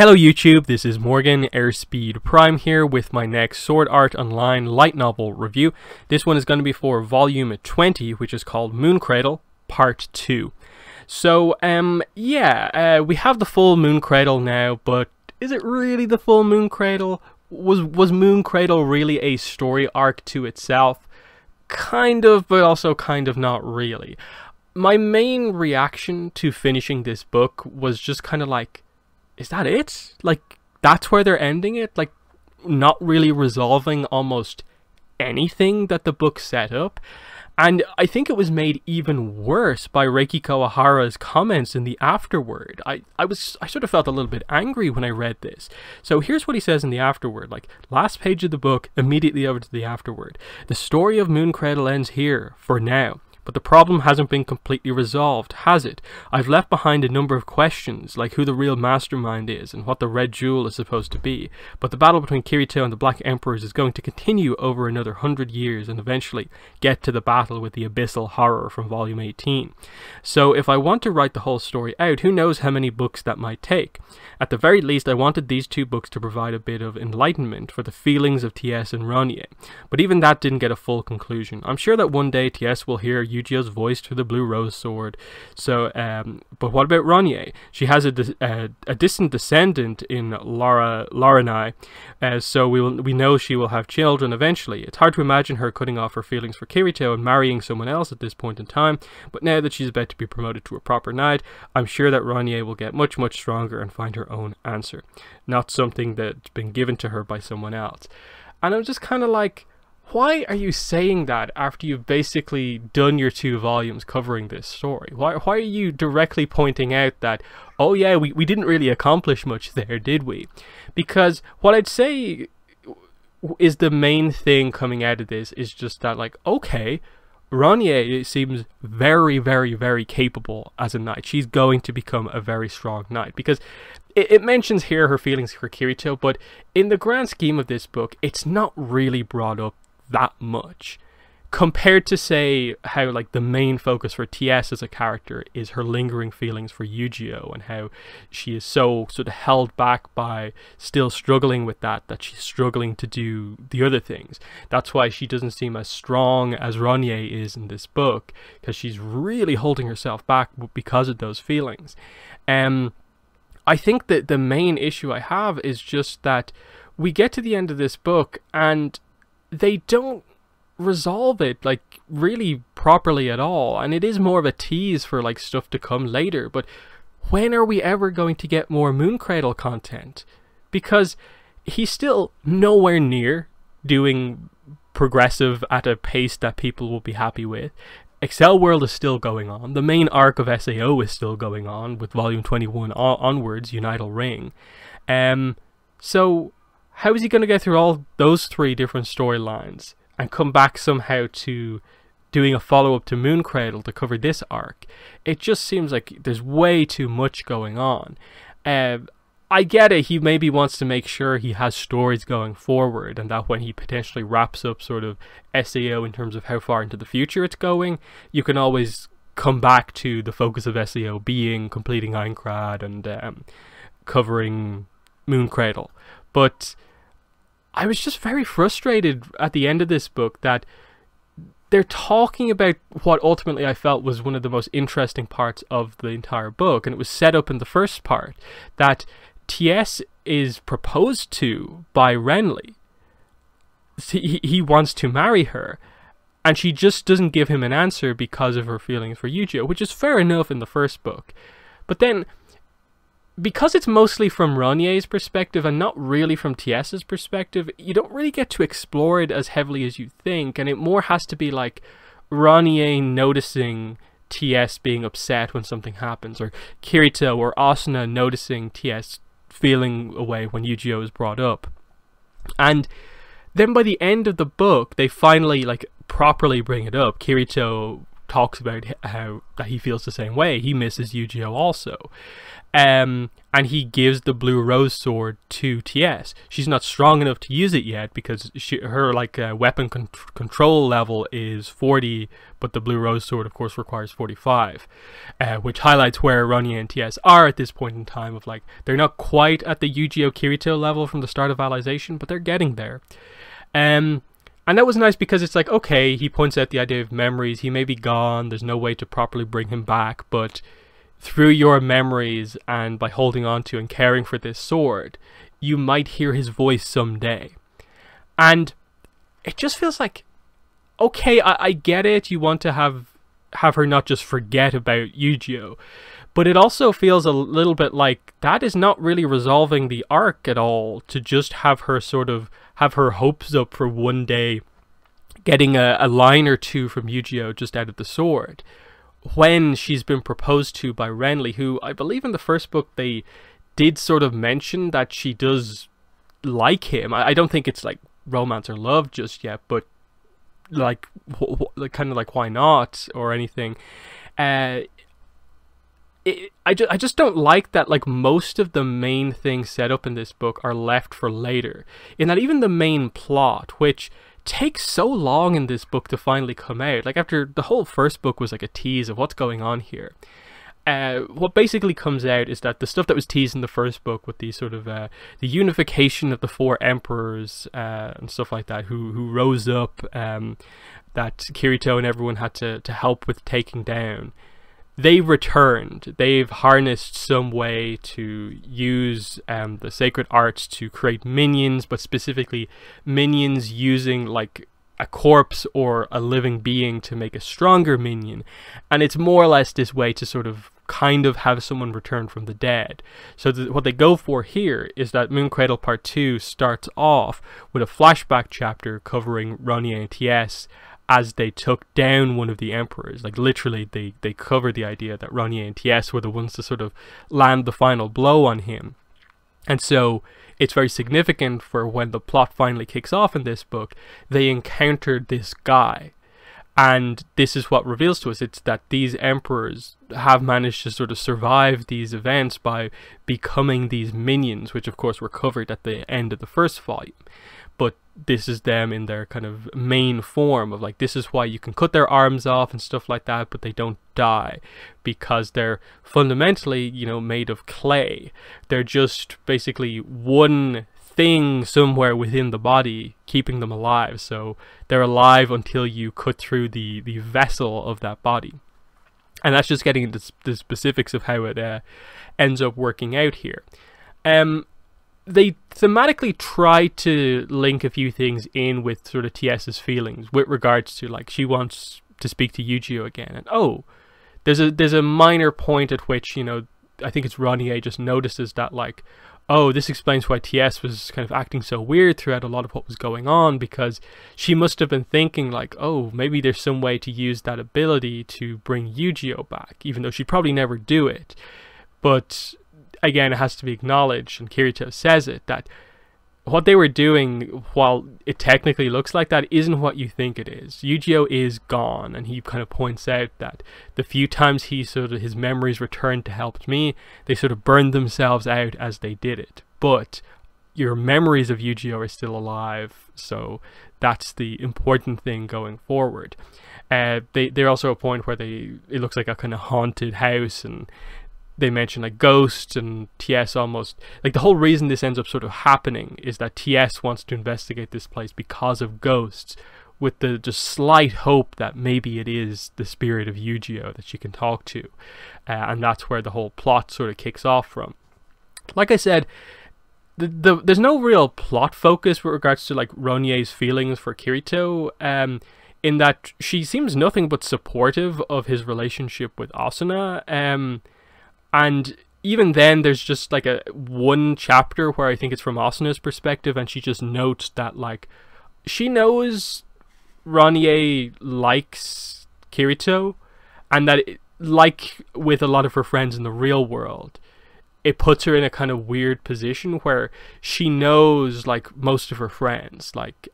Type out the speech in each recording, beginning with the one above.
Hello YouTube, this is Morgan Airspeed Prime here with my next Sword Art Online light novel review. This one is going to be for volume 20, which is called Moon Cradle Part 2. So, we have the full Moon Cradle now, but is it really the full Moon Cradle? Was Moon Cradle really a story arc to itself? Kind of, but also kind of not really. My main reaction to finishing this book was just kind of like, is that it? Like, that's where they're ending it? Like, not really resolving almost anything that the book set up? And I think it was made even worse by Reiki Kawahara's comments in the Afterword. I sort of felt a little bit angry when I read this. So here's what he says in the Afterword, like, last page of the book, immediately over to the Afterword. The story of Moon Cradle ends here, for now. But the problem hasn't been completely resolved, has it? I've left behind a number of questions, like who the real mastermind is and what the red jewel is supposed to be. But the battle between Kirito and the Black Emperors is going to continue over another 100 years and eventually get to the battle with the abyssal horror from volume 18. So if I want to write the whole story out, who knows how many books that might take. At the very least, I wanted these two books to provide a bit of enlightenment for the feelings of TS and Ronye. But even that didn't get a full conclusion. I'm sure that one day TS will hear Yu-Gi-Oh's voice through the blue rose sword. So, but what about Ronye? She has a distant descendant in Laranai, so we know she will have children eventually. It's hard to imagine her cutting off her feelings for Kirito and marrying someone else at this point in time, but now that she's about to be promoted to a proper knight, I'm sure that Ronye will get much, much stronger and find her own answer, not something that's been given to her by someone else. And I'm just kind of like, why are you saying that after you've basically done your 2 volumes covering this story? Why are you directly pointing out that, oh yeah, we didn't really accomplish much there, did we? Because what I'd say is the main thing coming out of this is just that, like, okay, Ronye seems very, very, very capable as a knight. She's going to become a very strong knight, because it mentions here her feelings for Kirito, but in the grand scheme of this book, it's not really brought up that much compared to, say, how like the main focus for TS as a character is her lingering feelings for Yu-Gi-Oh, and how she is so sort of held back by still struggling with that she's struggling to do the other things. That's why she doesn't seem as strong as Ronye is in this book, because she's really holding herself back because of those feelings. I think that the main issue I have is just that we get to the end of this book and they don't resolve it like really properly at all, and it is more of a tease for like stuff to come later. But when are we ever going to get more Moon Cradle content? Because he's still nowhere near doing progressive at a pace that people will be happy with. Excel World is still going on. The main arc of SAO is still going on with volume 21 onwards, Unital Ring. So how is he going to get through all those 3 different storylines and come back somehow to doing a follow-up to Moon Cradle to cover this arc? It just seems like there's way too much going on. I get it, he maybe wants to make sure he has stories going forward, and that when he potentially wraps up sort of SAO in terms of how far into the future it's going, you can always come back to the focus of SAO being completing Aincrad and covering Moon Cradle. But I was just very frustrated at the end of this book that they're talking about what ultimately I felt was one of the most interesting parts of the entire book, and it was set up in the first part, that TS is proposed to by Renly. He wants to marry her, and she just doesn't give him an answer because of her feelings for Yu-Gi-Oh, which is fair enough in the first book. But then, because it's mostly from Ronye's perspective and not really from TS's perspective, you don't really get to explore it as heavily as you think, and it more has to be like Ronye noticing TS being upset when something happens, or Kirito or Asuna noticing TS feeling away when Yu-Gi-Oh is brought up. And then by the end of the book, they finally like properly bring it up. Kirito talks about how that he feels the same way. He misses Yu-Gi-Oh also. And he gives the blue rose sword to TS. She's not strong enough to use it yet because her weapon control level is 40, but the blue rose sword of course requires 45, which highlights where Ronye and TS are at this point in time. Of like, they're not quite at the Yu-Gi-Oh! Kirito level from the start of Alicization, but they're getting there. And that was nice because it's like, okay, he points out the idea of memories. He may be gone, there's no way to properly bring him back, but through your memories and by holding on to and caring for this sword, you might hear his voice someday. And it just feels like, okay, I get it, you want to have her not just forget about Yu-Gi-Oh! But it also feels a little bit like that is not really resolving the arc at all, to just have her sort of have her hopes up for one day getting a line or two from Yu-Gi-Oh! Just out of the sword, when she's been proposed to by Renly, who I believe in the first book they did sort of mention that she does like him. I don't think it's like romance or love just yet, but like kind of like, why not, or anything. I just don't like that, like, most of the main things set up in this book are left for later, in that even the main plot, which takes so long in this book to finally come out, like after the whole first book was like a tease of what's going on here, what basically comes out is that the stuff that was teased in the first book with the sort of the unification of the four emperors and stuff like that, who rose up, that Kirito and everyone had to help with taking down, they've returned. They've harnessed some way to use the sacred arts to create minions, but specifically minions using like a corpse or a living being to make a stronger minion. And it's more or less this way to sort of kind of have someone return from the dead. So what they go for here is that Moon Cradle Part 2 starts off with a flashback chapter covering Ronye and TS as they took down one of the emperors. Like literally they covered the idea that Ronye and TS were the ones to sort of land the final blow on him. And so it's very significant for when the plot finally kicks off in this book, they encountered this guy. And this is what reveals to us, it's that these emperors have managed to sort of survive these events by becoming these minions, which of course were covered at the end of the first volume. But this is them in their kind of main form of like, this is why you can cut their arms off and stuff like that, but they don't die, because they're fundamentally, you know, made of clay. They're just basically one thing somewhere within the body keeping them alive. So they're alive until you cut through the vessel of that body. And that's just getting into the specifics of how it ends up working out here. They thematically try to link a few things in with sort of TS's feelings with regards to, like, she wants to speak to Yu-Gi-Oh! Again, and there's a minor point at which, you know, I think it's Ronye just notices that, like, oh, this explains why TS was kind of acting so weird throughout a lot of what was going on, because she must have been thinking like, oh, maybe there's some way to use that ability to bring Yu-Gi-Oh! Back, even though she'd probably never do it. But again, it has to be acknowledged, and Kirito says it, that what they were doing, while it technically looks like that, isn't what you think it is. Yu-Gi-Oh! Is gone, and he kind of points out that the few times his memories returned to help me, they sort of burned themselves out as they did it. But your memories of Yu-Gi-Oh! Are still alive, so that's the important thing going forward. They're also a point where it looks like a kind of haunted house, and they mention like ghosts, and TS almost, like, the whole reason this ends up sort of happening is that TS wants to investigate this place because of ghosts, with the just slight hope that maybe it is the spirit of Yu-Gi-Oh! That she can talk to, and that's where the whole plot sort of kicks off from. Like I said, there's no real plot focus with regards to like Ronye's feelings for Kirito, in that she seems nothing but supportive of his relationship with Asuna, and even then, there's just like one chapter where I think it's from Asuna's perspective, and she just notes that, like, she knows Ronye likes Kirito, and that like with a lot of her friends in the real world, it puts her in a kind of weird position where she knows like most of her friends, like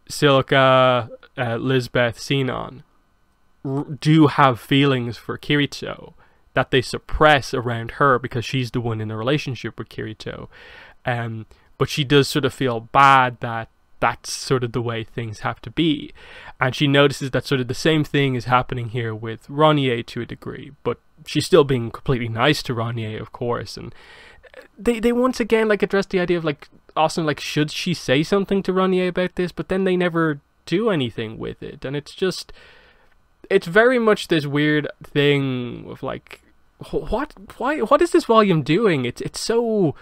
Silica, Lisbeth, Sinon, do have feelings for Kirito. that they suppress around her because she's the one in a relationship with Kirito. But she does sort of feel bad that that's sort of the way things have to be. And she notices that sort of the same thing is happening here with Ronier to a degree, but she's still being completely nice to Ronier, of course. And they once again like address the idea of like Asuna, like, should she say something to Ronier about this? But then they never do anything with it, and it's very much this weird thing of like, what is this volume doing? It's so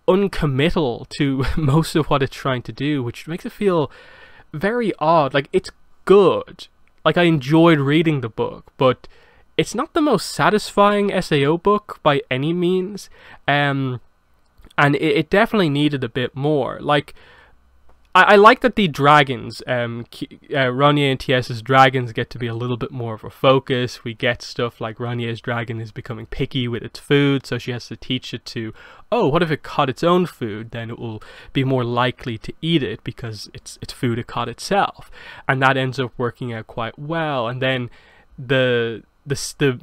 uncommittal to most of what it's trying to do, which makes it feel very odd. Like, it's good, like I enjoyed reading the book, but it's not the most satisfying SAO book by any means, and it definitely needed a bit more. Like, I like that the dragons, Ronier and TS's dragons get to be a little bit more of a focus. We get stuff like Ronier's dragon is becoming picky with its food, so she has to teach it to, oh, what if it caught its own food? Then it will be more likely to eat it because it's food it caught itself. And that ends up working out quite well. And then the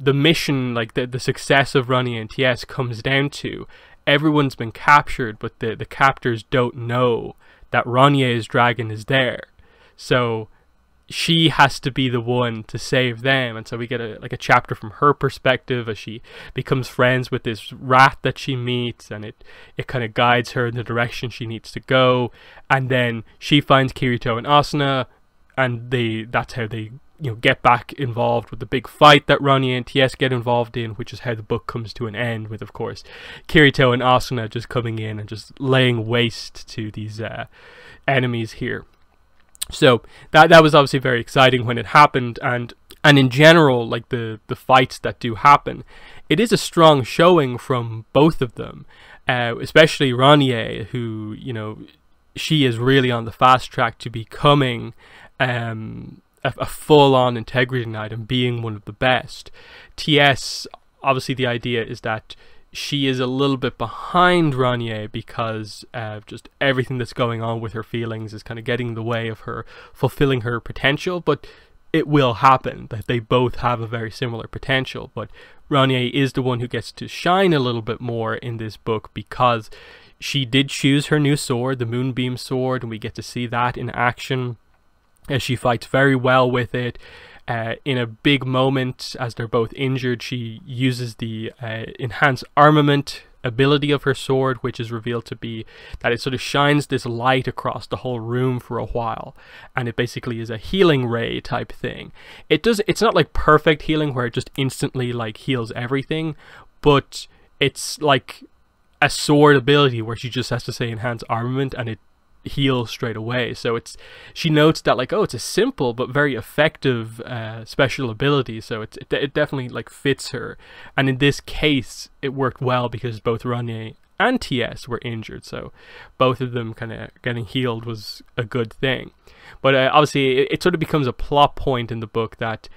mission, like the success of Ronier and TS comes down to everyone's been captured, but the captors don't know that Ronier's dragon is there, so she has to be the one to save them. And so we get a chapter from her perspective as she becomes friends with this rat that she meets, and it kind of guides her in the direction she needs to go. And then she finds Kirito and Asuna, and that's how they get back involved with the big fight that Ronier and TS get involved in, which is how the book comes to an end with, of course, Kirito and Asuna just coming in and just laying waste to these enemies here. So that was obviously very exciting when it happened, and in general, like the fights that do happen, it is a strong showing from both of them, especially Ronier, who, she is really on the fast track to becoming a full-on integrity knight and being one of the best. TS, obviously the idea is that she is a little bit behind Ronier because just everything that's going on with her feelings is kind of getting in the way of her fulfilling her potential, but it will happen. That they both have a very similar potential, but Ronier is the one who gets to shine a little bit more in this book because she did choose her new sword, the Moonbeam sword, and we get to see that in action as she fights very well with it. In a big moment, as they're both injured, she uses the enhanced armament ability of her sword, which is revealed to be that it sort of shines this light across the whole room for a while, and it basically is a healing ray type thing. It's not like perfect healing where it just instantly like heals everything, but it's like a sword ability where she just has to say enhanced armament and it heal straight away. So she notes that like, oh, it's a simple but very effective special ability, so it definitely like fits her. And in this case it worked well because both Ronier and TS were injured, so both of them kind of getting healed was a good thing. But obviously it sort of becomes a plot point in the book that,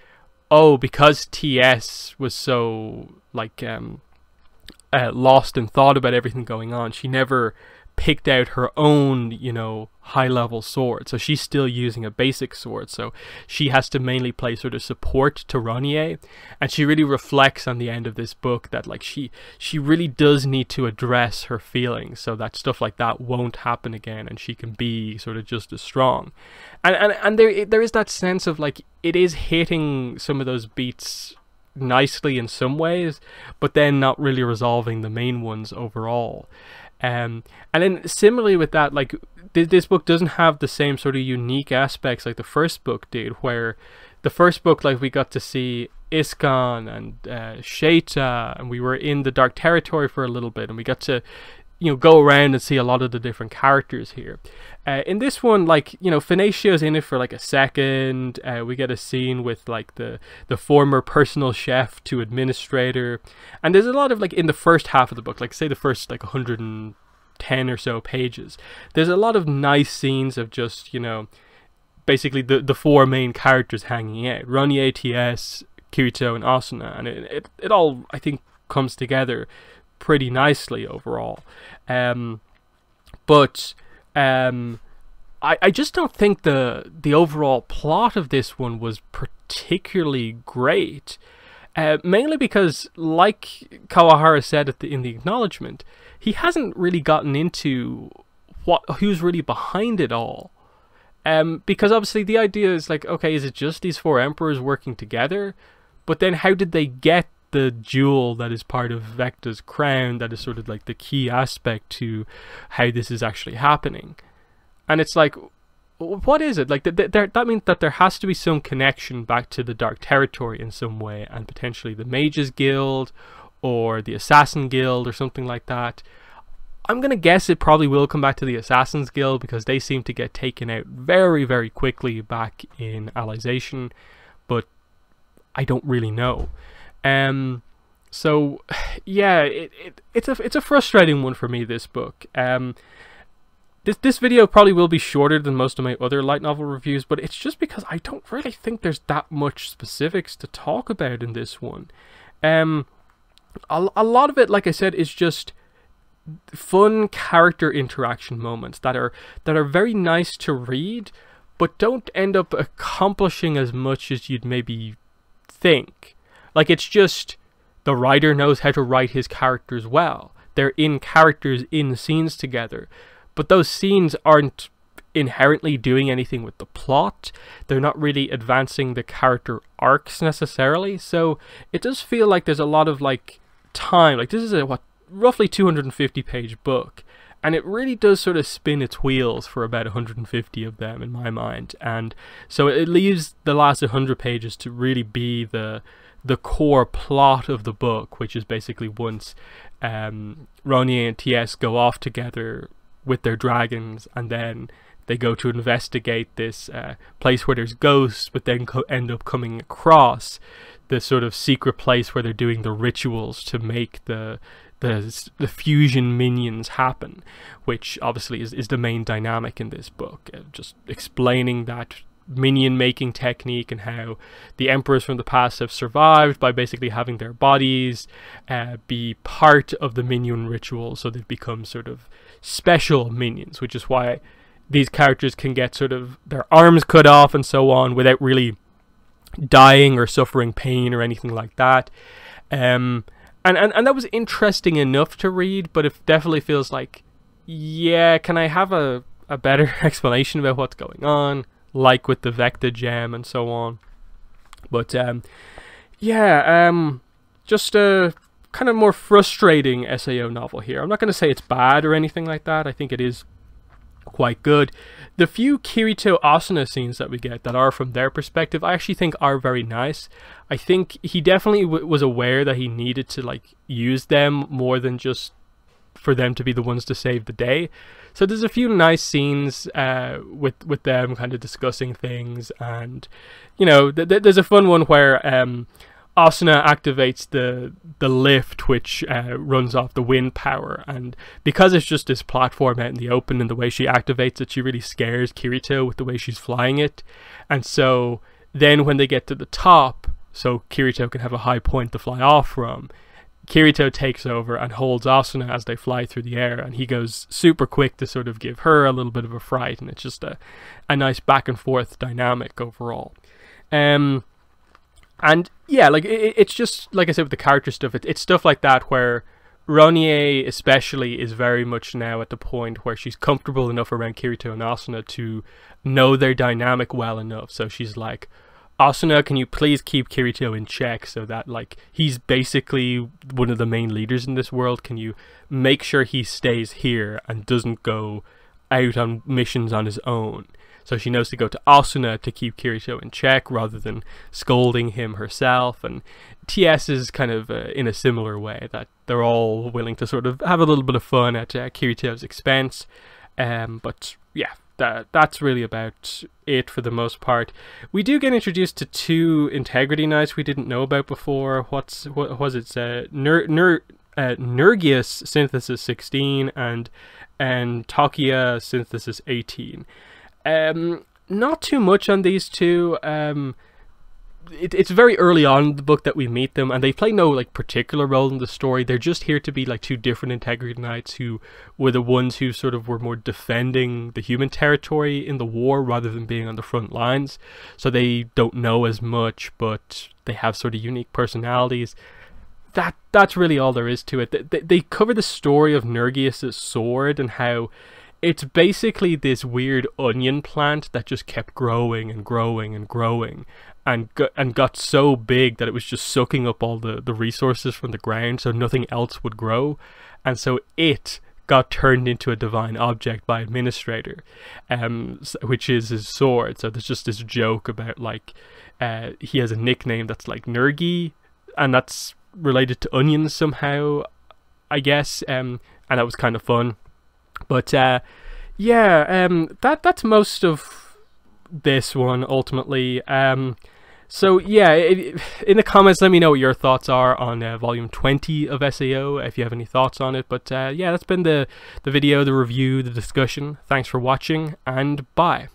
oh, because TS was so like lost in thought about everything going on, she never picked out her own, high-level sword. So she's still using a basic sword. So she has to mainly play sort of support to Ronier. And she really reflects on the end of this book that like she really does need to address her feelings so that stuff like that won't happen again and she can be sort of just as strong. And there is that sense of like it is hitting some of those beats nicely in some ways, but then not really resolving the main ones overall. And then similarly with that, like this book doesn't have the same sort of unique aspects like the first book did, where the first book, like, we got to see Iskon and Sheita, and we were in the Dark Territory for a little bit, and we got to go around and see a lot of the different characters here. In this one, like, Finacio's in it for like a second. We get a scene with like the former personal chef to administrator, and there's a lot of like in the first half of the book, like say the first like 110 or so pages, there's a lot of nice scenes of just basically the four main characters hanging out: Ronier, TS, Kirito, and Asuna, and it all, I think, comes together pretty nicely overall. But I just don't think the overall plot of this one was particularly great. Mainly because, like Kawahara said in the acknowledgement, he hasn't really gotten into who's really behind it all. Because obviously the idea is like, okay, is it just these four emperors working together? But then how did they get the jewel that is part of Vecta's crown, that is sort of like the key aspect to how this is actually happening? And it's like, what is it? Like, that means that there has to be some connection back to the Dark Territory in some way, and potentially the Mages Guild, or the Assassin Guild, or something like that. I'm going to guess it probably will come back to the Assassin's Guild, because they seem to get taken out very, very quickly back in Alicization, but I don't really know. So yeah, it's a frustrating one for me, this book. This video probably will be shorter than most of my other light novel reviews, but it's just because I don't really think there's that much specifics to talk about in this one. A lot of it, like I said, is just fun character interaction moments that are very nice to read, but don't end up accomplishing as much as you'd maybe think. Like, it's just the writer knows how to write his characters well. They're in characters in scenes together, but those scenes aren't inherently doing anything with the plot. They're not really advancing the character arcs necessarily, so it does feel like there's a lot of like time. Like, this is a roughly 250 page book, and it really does sort of spin its wheels for about 150 of them in my mind, and so it leaves the last 100 pages to really be the core plot of the book, which is basically once Ronier and TS go off together with their dragons, and then they go to investigate this place where there's ghosts, but then end up coming across the sort of secret place where they're doing the rituals to make the fusion minions happen, which obviously is the main dynamic in this book, just explaining that minion making technique and how the emperors from the past have survived by basically having their bodies be part of the minion ritual, so they've become sort of special minions, which is why these characters can get sort of their arms cut off and so on without really dying or suffering pain or anything like that. And that was interesting enough to read, but it definitely feels like, yeah, can I have a better explanation about what's going on, like with the Vecta gem and so on? But yeah, just a kind of more frustrating SAO novel here. I'm not going to say it's bad or anything like that. I think it is quite good. The few Kirito Asuna scenes that we get that are from their perspective, I actually think are very nice. I think he definitely was aware that he needed to like use them more than just for them to be the ones to save the day. So there's a few nice scenes with them kind of discussing things, and you know, there's a fun one where Asuna activates the lift, which runs off the wind power, and because it's just this platform out in the open, and the way she activates it, she really scares Kirito with the way she's flying it. And so then when they get to the top, so Kirito can have a high point to fly off from, Kirito takes over and holds Asuna as they fly through the air, and he goes super quick to sort of give her a little bit of a fright, and it's just a nice back and forth dynamic overall. And yeah, like it's just, like I said, with the character stuff, it's stuff like that where Ronier especially is very much now at the point where she's comfortable enough around Kirito and Asuna to know their dynamic well enough. So she's like, Asuna, can you please keep Kirito in check so that like he's basically one of the main leaders in this world? Can you make sure he stays here and doesn't go out on missions on his own? So she knows to go to Asuna to keep Kirito in check rather than scolding him herself. And TS is kind of in a similar way, that they're all willing to sort of have a little bit of fun at Kirito's expense. But yeah, that's really about it for the most part. We do get introduced to two Integrity Knights we didn't know about before. What was it? Nergius Synthesis 16 and Takia Synthesis 18. Not too much on these two. it's very early on in the book that we meet them, and they play no like particular role in the story. They're just here to be like two different integrity knights who were the ones who sort of were more defending the human territory in the war rather than being on the front lines. So they don't know as much, but they have sort of unique personalities. That's really all there is to it. They cover the story of Nergius's sword and how it's basically this weird onion plant that just kept growing and growing and growing, and got so big that it was just sucking up all the resources from the ground, so nothing else would grow. And so it got turned into a divine object by Administrator, which is his sword. So there's just this joke about like he has a nickname that's like Nergi, and that's related to onions somehow, I guess, and that was kind of fun. But yeah, that's most of this one ultimately. So yeah, in the comments, let me know what your thoughts are on volume 20 of SAO, if you have any thoughts on it. But yeah, that's been the video, the review, the discussion. Thanks for watching, and bye.